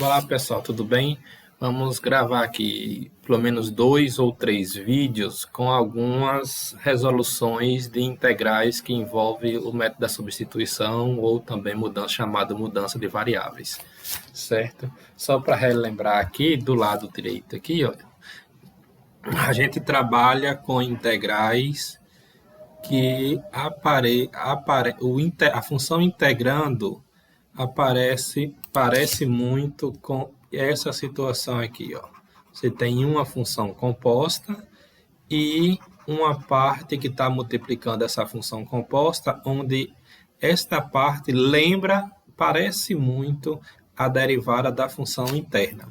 Olá pessoal, tudo bem? Vamos gravar aqui pelo menos 2 ou 3 vídeos com algumas resoluções de integrais que envolvem o método da substituição ou também chamada mudança de variáveis, certo? Só para relembrar aqui, do lado direito aqui, ó, a gente trabalha com integrais que a função integrando parece muito com essa situação aqui, ó. Você tem uma função composta e uma parte que está multiplicando essa função composta, onde esta parte parece muito a derivada da função interna.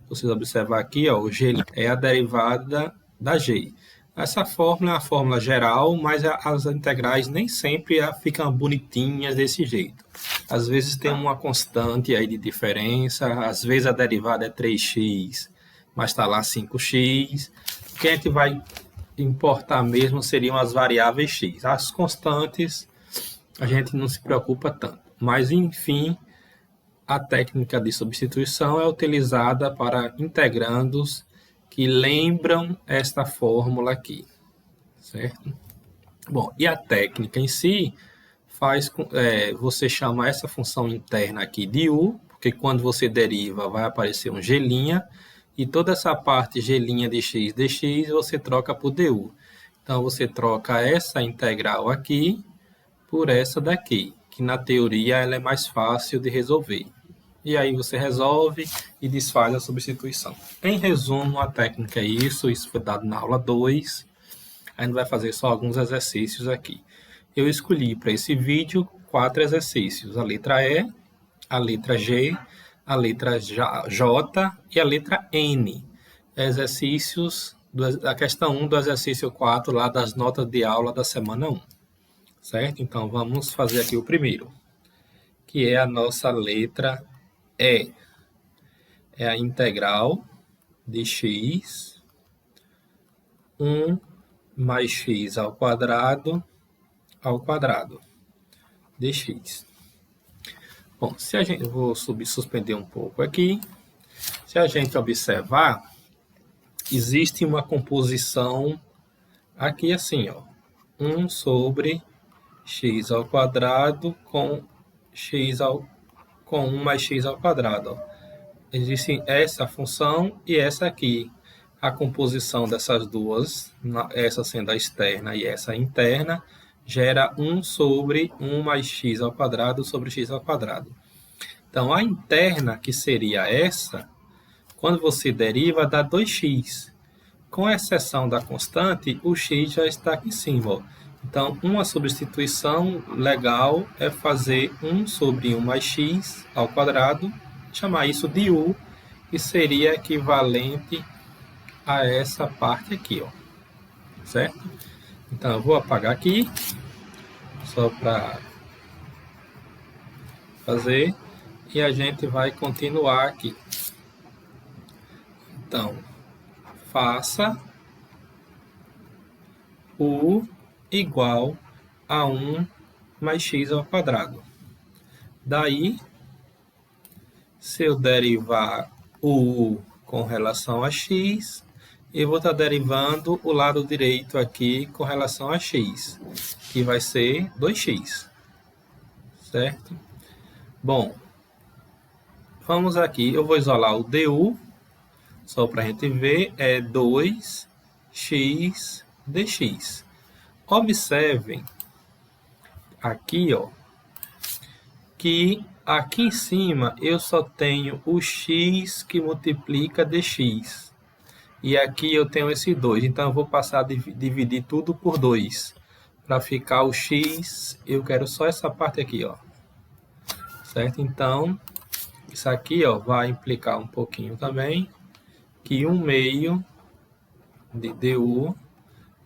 Vocês observar aqui, ó, o G é a derivada da G. Essa fórmula é uma fórmula geral, mas as integrais nem sempre ficam bonitinhas desse jeito. Às vezes tem uma constante aí de diferença, às vezes a derivada é 3x, mas está lá 5x. O que a gente vai importar mesmo seriam as variáveis x. As constantes a gente não se preocupa tanto. Mas, enfim, a técnica de substituição é utilizada para integrandos que lembram esta fórmula aqui, certo? Bom, e a técnica em si faz você chamar essa função interna aqui de u, porque quando você deriva vai aparecer um g', e toda essa parte g' de x dx você troca por du. Então, você troca essa integral aqui por essa daqui, que na teoria ela é mais fácil de resolver. E aí você resolve e desfaz a substituição. Em resumo, a técnica é isso foi dado na aula 2. A gente vai fazer só alguns exercícios aqui. Eu escolhi para esse vídeo 4 exercícios. A letra E, a letra G, a letra J e a letra N. Exercícios da questão 1 do exercício 4 lá das notas de aula da semana 1. Certo? Então, vamos fazer aqui o primeiro, que é a nossa letra E. É a integral de x, 1 mais x ao quadrado dx. Bom, se a gente, vou suspender um pouco aqui. Se a gente observar, existe uma composição aqui assim, ó, 1 sobre x ao quadrado com 1 mais x ao quadrado. Ó. Existe essa função e essa aqui. A composição dessas duas, essa sendo a externa e essa interna, gera 1 sobre 1 mais x ao quadrado sobre x ao quadrado. Então, a interna, que seria essa, quando você deriva, dá 2x. Com exceção da constante, o x já está aqui em cima. Ó. Então, uma substituição legal é fazer 1 sobre 1 mais x ao quadrado, chamar isso de u, e seria equivalente a essa parte aqui, ó. Certo? Então, eu vou apagar aqui, só para fazer, e a gente vai continuar aqui. Então, faça u igual a 1 mais x ao quadrado. Daí, se eu derivar o u com relação a x, eu vou estar derivando o lado direito aqui com relação a x, que vai ser 2x. Certo? Bom, vamos aqui, eu vou isolar o du, só para a gente ver, é 2x dx. Observem aqui, ó, que aqui em cima eu só tenho o x que multiplica dx. E aqui eu tenho esse 2, então eu vou passar a dividir tudo por 2. Para ficar o x, eu quero só essa parte aqui, ó. Certo? Então, isso aqui, ó, vai implicar um pouquinho também, que 1/2 de du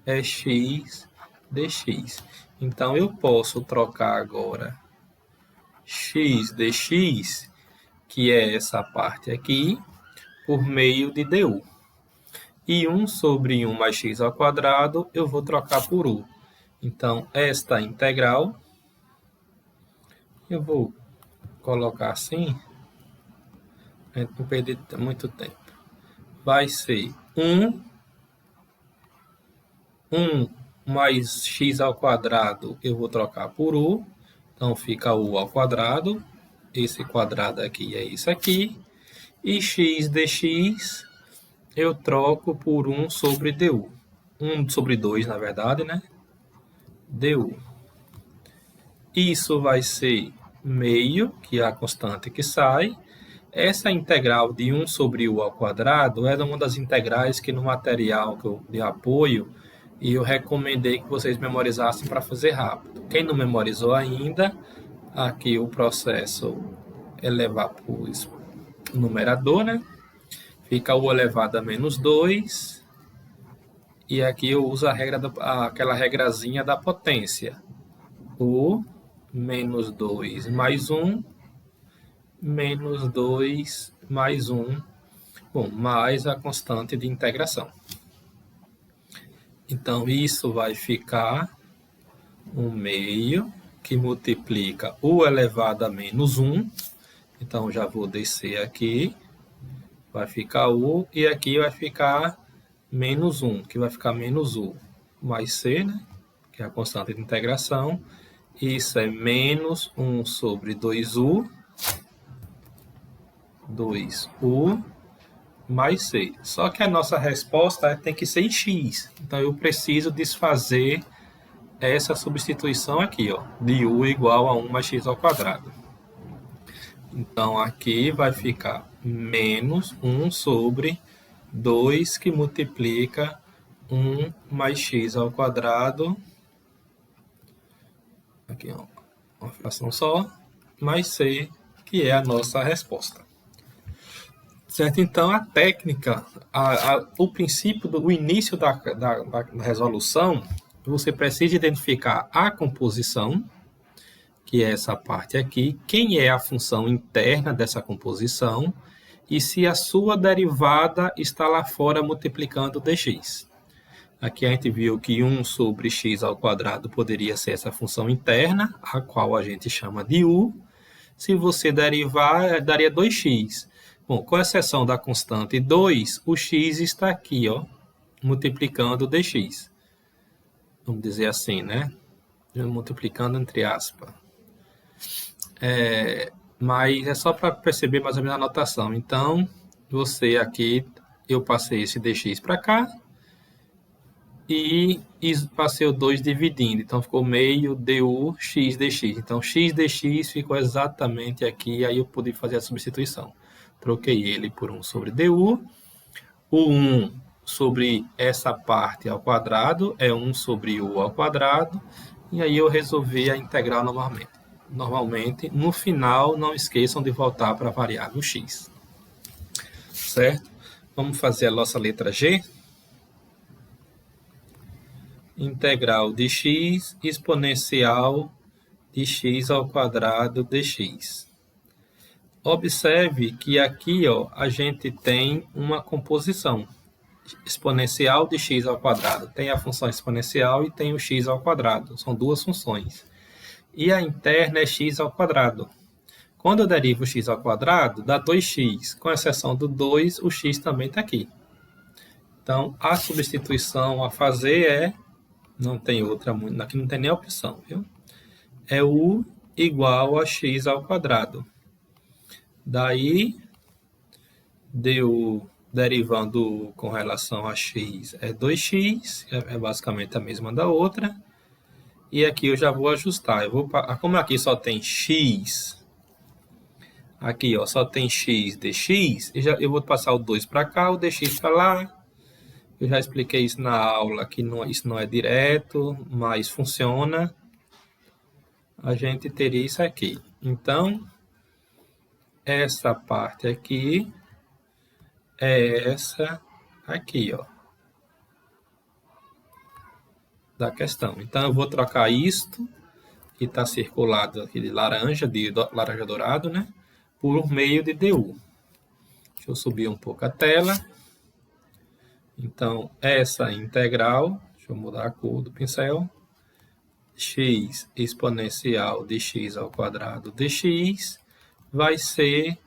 é x dx. Então, eu posso trocar agora x dx, que é essa parte aqui, por meio de du. E 1 sobre 1 mais x ao quadrado, eu vou trocar por u. Então, esta integral, eu vou colocar assim, A gente não perder muito tempo. Vai ser 1 mais x ao quadrado, eu vou trocar por u. Então, fica u ao quadrado. Esse quadrado aqui é isso aqui. E x dx eu troco por 1 sobre du. 1 sobre 2, na verdade, né? Du. Isso vai ser meio, que é a constante que sai. Essa integral de 1 sobre u ao quadrado era uma das integrais que no material de apoio eu recomendei que vocês memorizassem para fazer rápido. Quem não memorizou ainda, aqui o processo é levar para o numerador, né? Fica u elevado a menos 2. E aqui eu uso aquela regrazinha da potência. U menos 2 mais 1, menos 2 mais 1, bom, mais a constante de integração. Então, isso vai ficar 1 meio, que multiplica u elevado a menos 1. Então, já vou descer aqui. Vai ficar u, e aqui vai ficar menos 1, que vai ficar menos u mais c, né? Que é a constante de integração. Isso é menos 1 sobre 2u, 2u mais c. Só que a nossa resposta tem que ser em x. Então, eu preciso desfazer essa substituição aqui, ó, de u igual a 1 mais x ao quadrado. Então, aqui vai ficar menos 1 sobre 2, que multiplica 1 mais x ao quadrado. Aqui, ó, uma fração só, mais c, que é a nossa resposta. Certo? Então, a técnica, o princípio, o início da resolução, você precisa identificar a composição, que é essa parte aqui, quem é a função interna dessa composição, e se a sua derivada está lá fora multiplicando dx. Aqui a gente viu que 1 sobre x ao quadrado poderia ser essa função interna, a qual a gente chama de u. Se você derivar, daria 2x. Bom, com exceção da constante 2, o x está aqui, ó, multiplicando dx. Vamos dizer assim, né? Multiplicando entre aspas. Mas é só para perceber mais ou menos a notação. Então, você aqui, eu passei esse dx para cá e passei o 2 dividindo. Então, ficou meio du x dx. Então, x dx ficou exatamente aqui, aí eu pude fazer a substituição. Troquei ele por 1 sobre du. O 1 sobre essa parte ao quadrado é 1 sobre u ao quadrado. E aí eu resolvi a integral normalmente. No final, não esqueçam de voltar para a variável x. Certo? Vamos fazer a nossa letra G. Integral de x exponencial de x ao quadrado dx. Observe que aqui, ó, a gente tem uma composição exponencial de x ao quadrado. Tem a função exponencial e tem o x ao quadrado. São duas funções. E a interna é x ao quadrado. Quando eu derivo x ao quadrado, dá 2x. Com exceção do 2, o x também está aqui. Então, a substituição a fazer é... Não tem outra, aqui não tem nem opção, viu? É u igual a x ao quadrado. Daí, du derivando com relação a x é 2x, é basicamente a mesma da outra. E aqui eu já vou ajustar. Como aqui só tem x, aqui ó, só tem x dx, eu vou passar o 2 para cá, o dx para lá. Eu já expliquei isso na aula, que isso não é direto, mas funciona. A gente teria isso aqui. Então, essa parte aqui é essa aqui, ó, da questão. Então, eu vou trocar isto, que está circulado aqui de laranja dourado, né, por meio de du. Deixa eu subir um pouco a tela. Então, essa integral, deixa eu mudar a cor do pincel, x exponencial de x ao quadrado dx vai ser,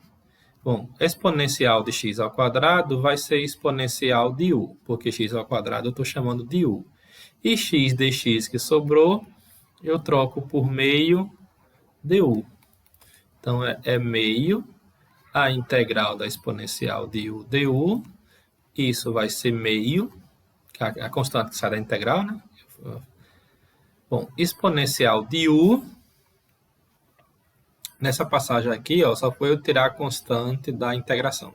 Bom, exponencial de x ao quadrado vai ser exponencial de u, porque x ao quadrado eu estou chamando de u. E x dx que sobrou, eu troco por meio de u. Então, é meio a integral da exponencial de u du. Isso vai ser meio, a constante que sai da integral, né? Bom, exponencial de u. Nessa passagem aqui, ó, só foi eu tirar a constante da integração.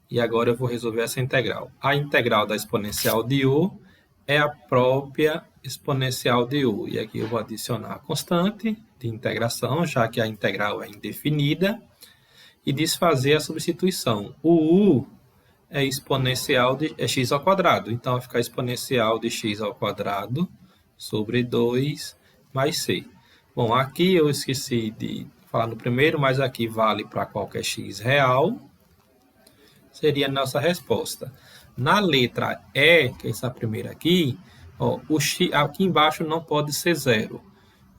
E agora eu vou resolver essa integral. A integral da exponencial de u é a própria exponencial de u. E aqui eu vou adicionar a constante de integração, já que a integral é indefinida, e desfazer a substituição. O u é exponencial de x ao quadrado. Então, vai ficar exponencial de x ao quadrado sobre 2 mais c. Bom, aqui eu esqueci de falar no primeiro, mas aqui vale para qualquer x real. Seria a nossa resposta. Na letra E, que é essa primeira aqui, ó, o x, aqui embaixo não pode ser zero.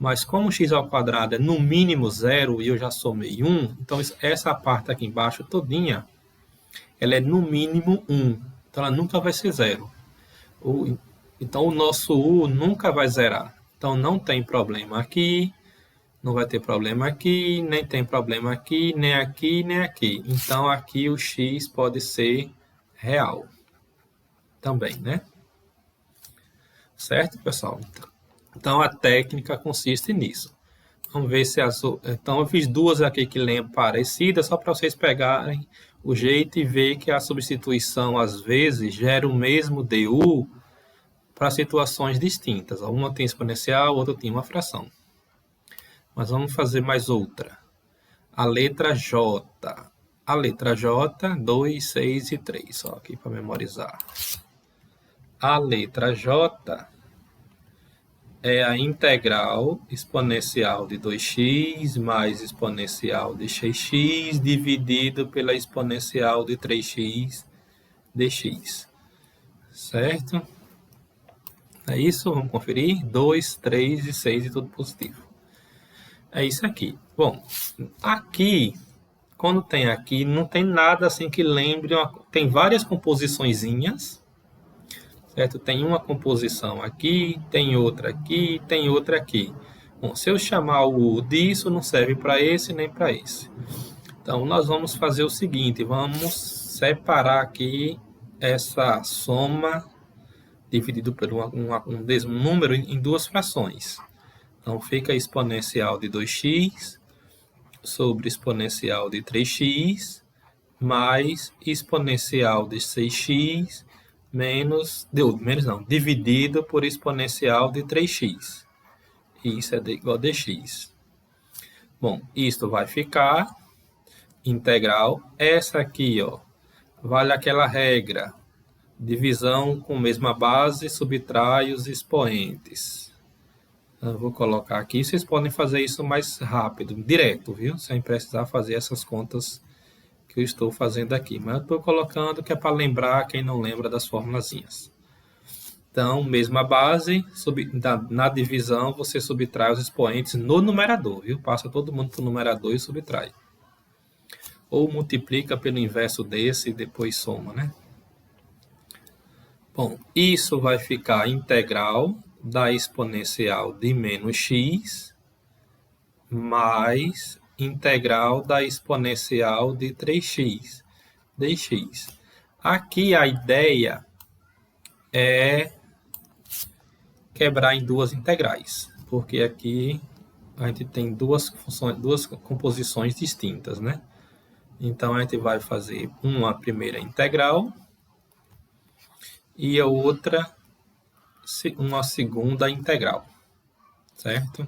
Mas como x ao quadrado é no mínimo zero e eu já somei 1, então essa parte aqui embaixo todinha, ela é no mínimo 1. Então, ela nunca vai ser zero. Então, o nosso u nunca vai zerar. Então, não tem problema aqui, não vai ter problema aqui, nem tem problema aqui, nem aqui, nem aqui. Então, aqui o x pode ser real também, né? Certo, pessoal? Então, a técnica consiste nisso. Vamos ver se as... Então, eu fiz duas aqui que lembram parecidas, só para vocês pegarem o jeito e ver que a substituição, às vezes, gera o mesmo du para situações distintas. Uma tem exponencial, outra tem uma fração. Mas vamos fazer mais outra. A letra J. A letra J, 2, 6 e 3. Só aqui para memorizar. A letra J é a integral exponencial de 2x mais exponencial de 6x dividido pela exponencial de 3x dx. Certo? É isso? Vamos conferir? 2, 3 e 6 e tudo positivo. É isso aqui. Bom, aqui, quando tem aqui, não tem nada assim que lembre... Tem várias composiçõezinhas, certo? Tem uma composição aqui, tem outra aqui, tem outra aqui. Bom, se eu chamar o disso, não serve para esse nem para esse. Então, nós vamos fazer o seguinte, vamos separar aqui essa soma dividido por um mesmo número em duas frações. Então, fica exponencial de 2x sobre exponencial de 3x mais exponencial de 6x dividido por exponencial de 3x. Isso é igual a dx. Bom, isto vai ficar integral. Essa aqui, ó, vale aquela regra. Divisão com mesma base, subtrai os expoentes. Eu vou colocar aqui. Vocês podem fazer isso mais rápido, direto, viu? Sem precisar fazer essas contas que eu estou fazendo aqui. Mas eu estou colocando que é para lembrar quem não lembra das formulazinhas. Então, mesma base, na divisão você subtrai os expoentes no numerador, viu? Passa todo mundo para o numerador e subtrai. Ou multiplica pelo inverso desse e depois soma, né? Bom, isso vai ficar integral da exponencial de menos x mais integral da exponencial de 3x dx. Aqui a ideia é quebrar em duas integrais, porque aqui a gente tem duas composições distintas, né? Então, a gente vai fazer uma primeira integral e a outra uma segunda integral, certo?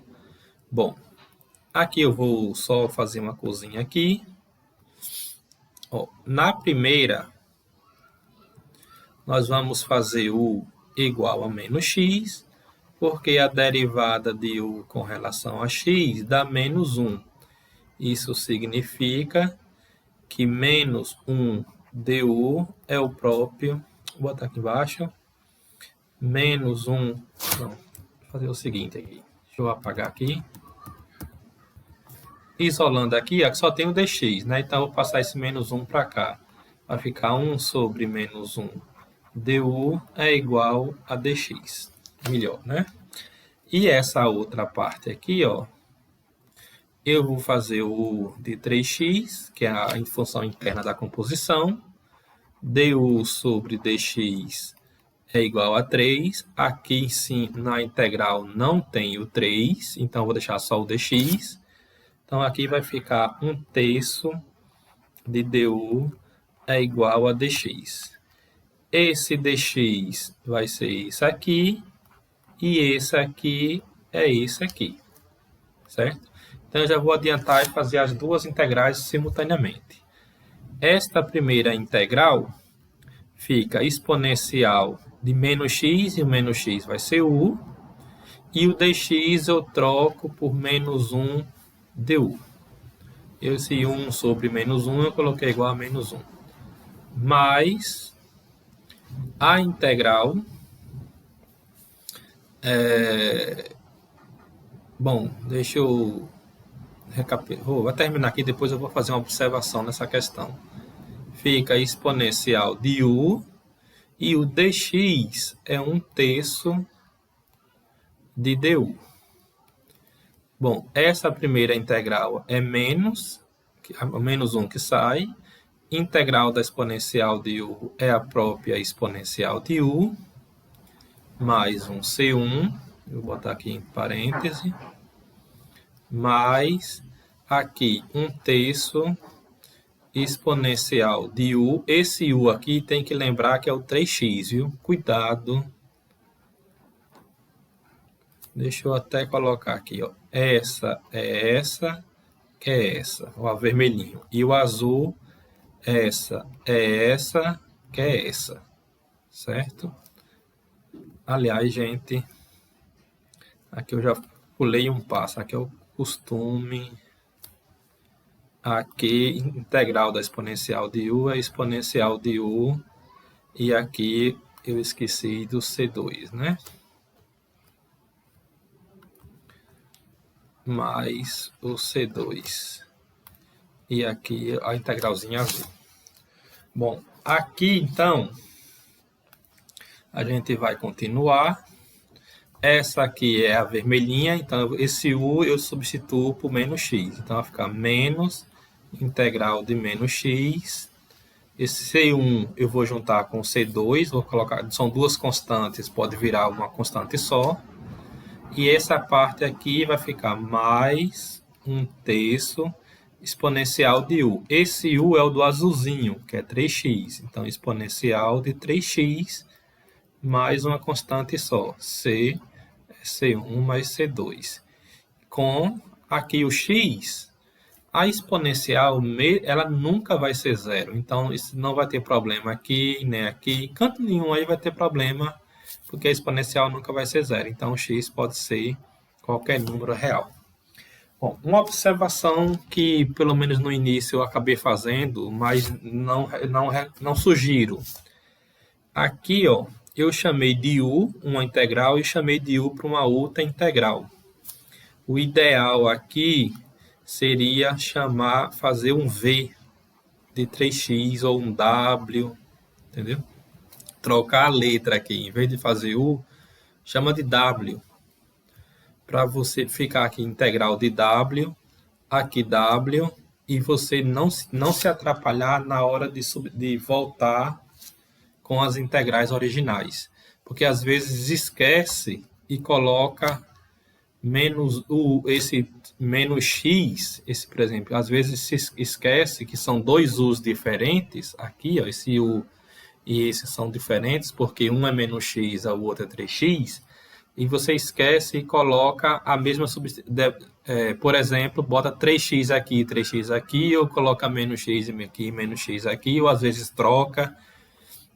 Bom, aqui eu vou só fazer uma coisinha aqui. Ó, na primeira, nós vamos fazer u igual a menos x, porque a derivada de u com relação a x dá menos 1. Isso significa que menos 1 du é o próprio... Vou botar aqui embaixo. Menos 1... Não, vou fazer o seguinte aqui. Deixa eu apagar aqui. isolando aqui, ó, que só tem o dx, né? Então, eu vou passar esse menos 1 para cá. Vai ficar 1 sobre menos 1 du é igual a dx. Melhor, né? E essa outra parte aqui, ó, eu vou fazer o u de 3x, que é a função interna da composição. Du sobre dx é igual a 3. Aqui, sim, na integral não tem o 3, então eu vou deixar só o dx. Então, aqui vai ficar 1/3 de du é igual a dx. Esse dx vai ser isso aqui, e esse aqui é esse aqui, certo? Então, eu já vou adiantar e fazer as duas integrais simultaneamente. Esta primeira integral fica exponencial de menos x, e o menos x vai ser u, e o dx eu troco por menos 1 du. Esse 1 sobre menos 1 eu coloquei igual a menos 1. Mais a integral... Bom, deixa eu vou terminar aqui, depois eu vou fazer uma observação nessa questão. Fica exponencial de u, e o dx é 1/3 de du. Bom, essa primeira integral é menos 1 que sai. Integral da exponencial de u é a própria exponencial de u, mais um C1, vou botar aqui em parêntese, mais aqui 1/3 exponencial de u. Esse u aqui tem que lembrar que é o 3x, viu? Cuidado. Deixa eu até colocar aqui, ó. Essa é essa, que é essa, o vermelhinho. E o azul, essa é essa, que é essa, certo? Aliás, gente, aqui eu já pulei um passo. Aqui é o costume. Aqui, integral da exponencial de u é exponencial de u. E aqui eu esqueci do C2, né? Mais o C2. E aqui a integralzinha azul. Bom, aqui então, a gente vai continuar. Essa aqui é a vermelhinha, então esse u eu substituo por menos x. Então vai ficar menos integral de menos x. Esse C1 eu vou juntar com C2, vou colocar, são duas constantes, pode virar uma constante só. E essa parte aqui vai ficar mais 1/3 exponencial de u. Esse u é o do azulzinho, que é 3x. Então, exponencial de 3x mais uma constante só, C, C1 mais C2. Com aqui o x, a exponencial ela nunca vai ser zero. Então, isso não vai ter problema aqui, nem aqui. Canto nenhum aí vai ter problema, porque a exponencial nunca vai ser zero. Então, o x pode ser qualquer número real. Bom, uma observação que, pelo menos no início, eu acabei fazendo, mas não sugiro. Aqui, ó, eu chamei de u uma integral e chamei de u para uma outra integral. O ideal aqui seria fazer um v de 3x ou um w, entendeu? Trocar a letra aqui, em vez de fazer u, chama de w. Para você ficar aqui integral de w, aqui w, e você não se atrapalhar na hora de voltar com as integrais originais. Porque às vezes esquece e coloca esse menos x, por exemplo, às vezes se esquece que são dois u's diferentes, aqui, ó, esse u e esse são diferentes, porque um é menos x, o outro é 3x, e você esquece e coloca a mesma por exemplo, bota 3x aqui, ou coloca menos x aqui, menos x aqui, ou às vezes troca.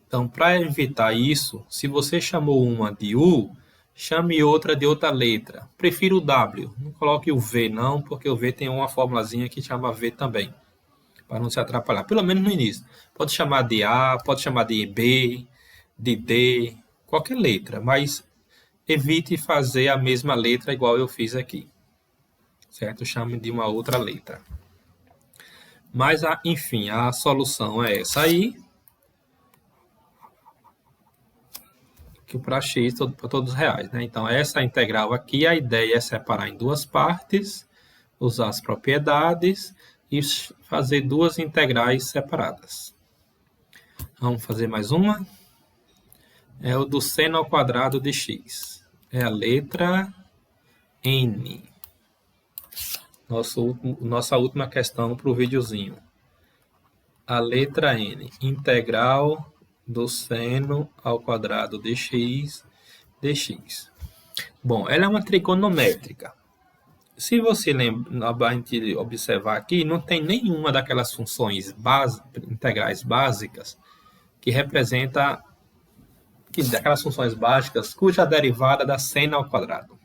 Então, para evitar isso, se você chamou uma de u, chame outra de outra letra. Prefiro o w, não coloque o v não, porque o v tem uma formulazinha que chama v também, para não se atrapalhar, pelo menos no início. Pode chamar de a, pode chamar de b, de d, qualquer letra, mas evite fazer a mesma letra igual eu fiz aqui. certo? Chame de uma outra letra. Mas, enfim, a solução é essa aí, que para x para todos os reais, né? Então, essa integral aqui, a ideia é separar em duas partes, usar as propriedades e fazer duas integrais separadas. Vamos fazer mais uma. É o do seno ao quadrado de x. É a letra N. Nossa última questão para o videozinho. A letra N. Integral do seno ao quadrado de x dx. Bom, ela é uma trigonométrica. Se você lembra, a gente observar aqui, não tem nenhuma daquelas funções integrais básicas que representa daquelas funções básicas cuja derivada dá seno ao quadrado.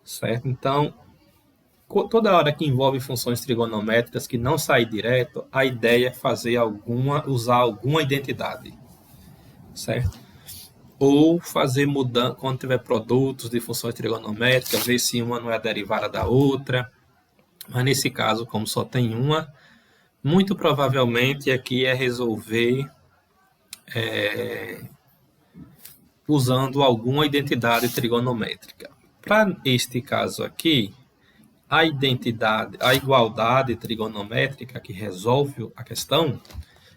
Certo? Então, toda hora que envolve funções trigonométricas que não saem direto, a ideia é usar alguma identidade. Certo? Ou fazer mudança quando tiver produtos de funções trigonométricas, ver se uma não é derivada da outra. Mas nesse caso, como só tem uma, muito provavelmente aqui é resolver usando alguma identidade trigonométrica. Para este caso aqui, a igualdade trigonométrica que resolve a questão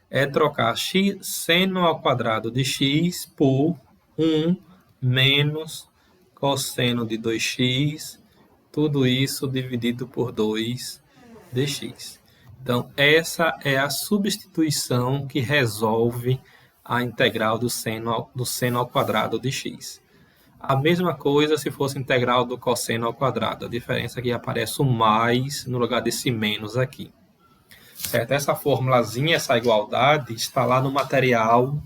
é trocar seno ao quadrado de x por 1 menos cosseno de 2x, tudo isso dividido por 2 dx. Então, essa é a substituição que resolve a integral do seno ao quadrado de x. A mesma coisa se fosse integral do cosseno ao quadrado. A diferença é que aparece o mais no lugar desse menos aqui. Certo? Essa formulazinha, essa igualdade, está lá no material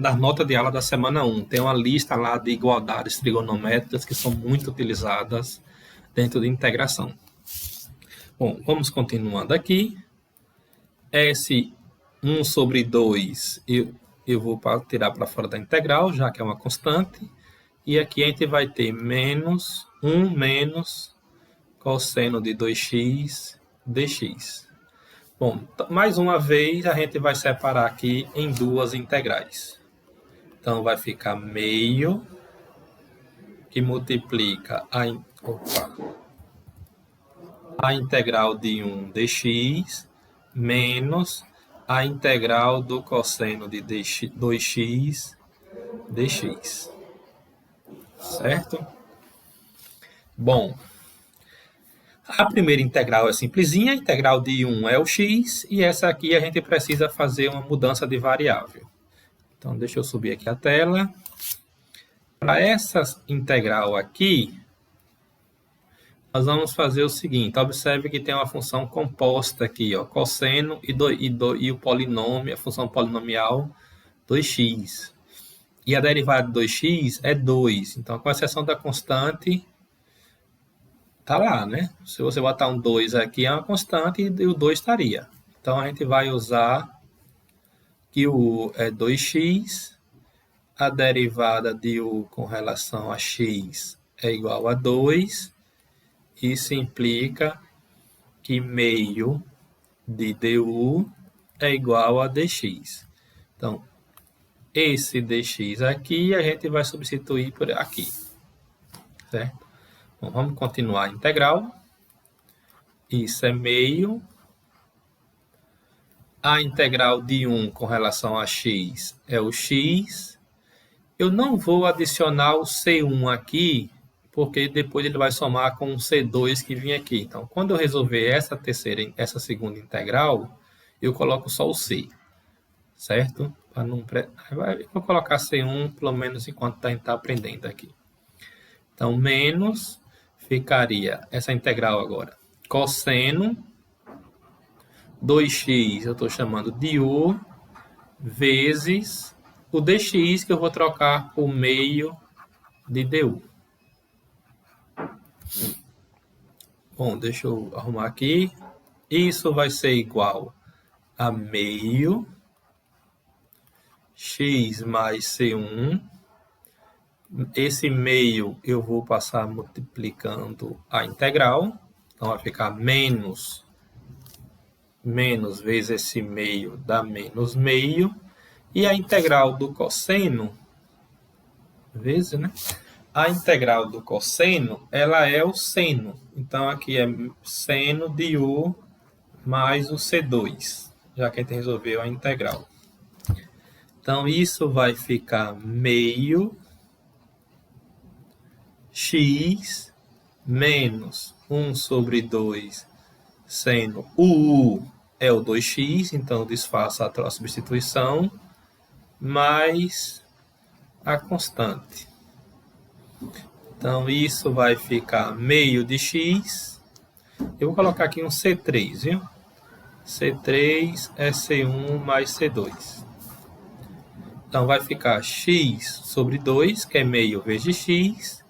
das notas de aula da semana 1. Tem uma lista lá de igualdades trigonométricas que são muito utilizadas dentro de integração. Bom, vamos continuando aqui. Esse 1 sobre 2 eu vou tirar para fora da integral, já que é uma constante. E aqui a gente vai ter menos 1 menos cosseno de 2x dx. Bom, mais uma vez a gente vai separar aqui em duas integrais. Então vai ficar meio que multiplica a integral de 1 dx menos a integral do cosseno de 2x dx. Certo? Bom, a primeira integral é simplesinha, a integral de 1 é o x, e essa aqui a gente precisa fazer uma mudança de variável. Então, deixa eu subir aqui a tela. Para essa integral aqui, nós vamos fazer o seguinte, observe que tem uma função composta aqui, ó, cosseno e o polinômio, a função polinomial 2x. E a derivada de 2x é 2, então com exceção da constante, tá lá, né? Se você botar um 2 aqui, é uma constante e o 2 estaria. Então, a gente vai usar que o é 2x, a derivada de u com relação a x é igual a 2, isso implica que meio de du é igual a dx. Então, esse dx aqui, a gente vai substituir por aqui, certo? Bom, vamos continuar a integral. Isso é meio. A integral de 1 com relação a x é o x. Eu não vou adicionar o C1 aqui, porque depois ele vai somar com o C2 que vinha aqui. Então, quando eu resolver essa segunda integral, eu coloco só o C, certo? Eu vou colocar C1, pelo menos enquanto a gente está aprendendo aqui. Então, menos ficaria essa integral agora. Cosseno 2x, eu estou chamando de u, vezes o dx, que eu vou trocar por meio de du. Bom, deixa eu arrumar aqui. Isso vai ser igual a meio x mais c1 esse meio eu vou passar multiplicando a integral. Então, vai ficar menos vezes esse meio dá menos meio. E a integral do cosseno, vezes, né? A integral do cosseno, ela é o seno. Então, aqui é seno de U mais o C2, já que a gente resolveu a integral. Então, isso vai ficar meio x menos 1 sobre 2 seno U é o 2x, então desfaço a substituição, mais a constante. Então, isso vai ficar meio de x. Eu vou colocar aqui um C3, viu? C3 é C1 mais C2. Então, vai ficar x sobre 2, que é meio vezes x,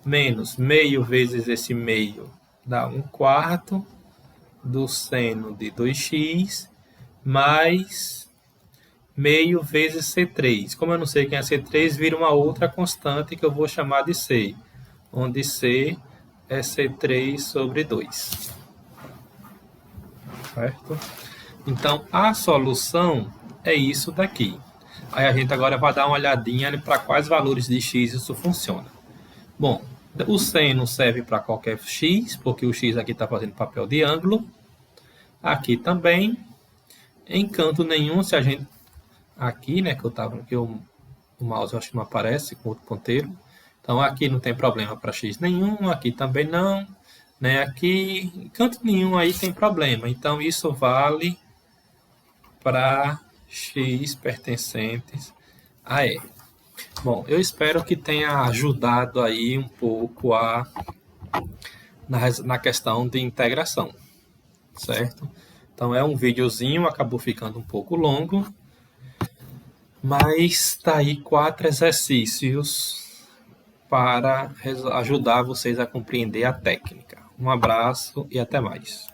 menos meio vezes esse meio, dá 1/4 do seno de 2x, mais meio vezes C3. Como eu não sei quem é C3, vira uma outra constante que eu vou chamar de C, onde C é C3 sobre 2. Certo? Então, a solução é isso daqui. Aí a gente agora vai dar uma olhadinha para quais valores de x isso funciona. Bom, o seno serve para qualquer x, porque o x aqui está fazendo papel de ângulo. Aqui também. Em canto nenhum, se a gente... Aqui, né, que eu estava aqui, o mouse eu acho que não aparece com outro ponteiro. Então, aqui não tem problema para x nenhum, aqui também não. Né? Aqui, em canto nenhum aí tem problema. Então, isso vale para x pertencentes a R. Bom, eu espero que tenha ajudado aí um pouco na questão de integração, certo? Então, é um videozinho, acabou ficando um pouco longo, mas tá aí 4 exercícios para ajudar vocês a compreender a técnica. Um abraço e até mais.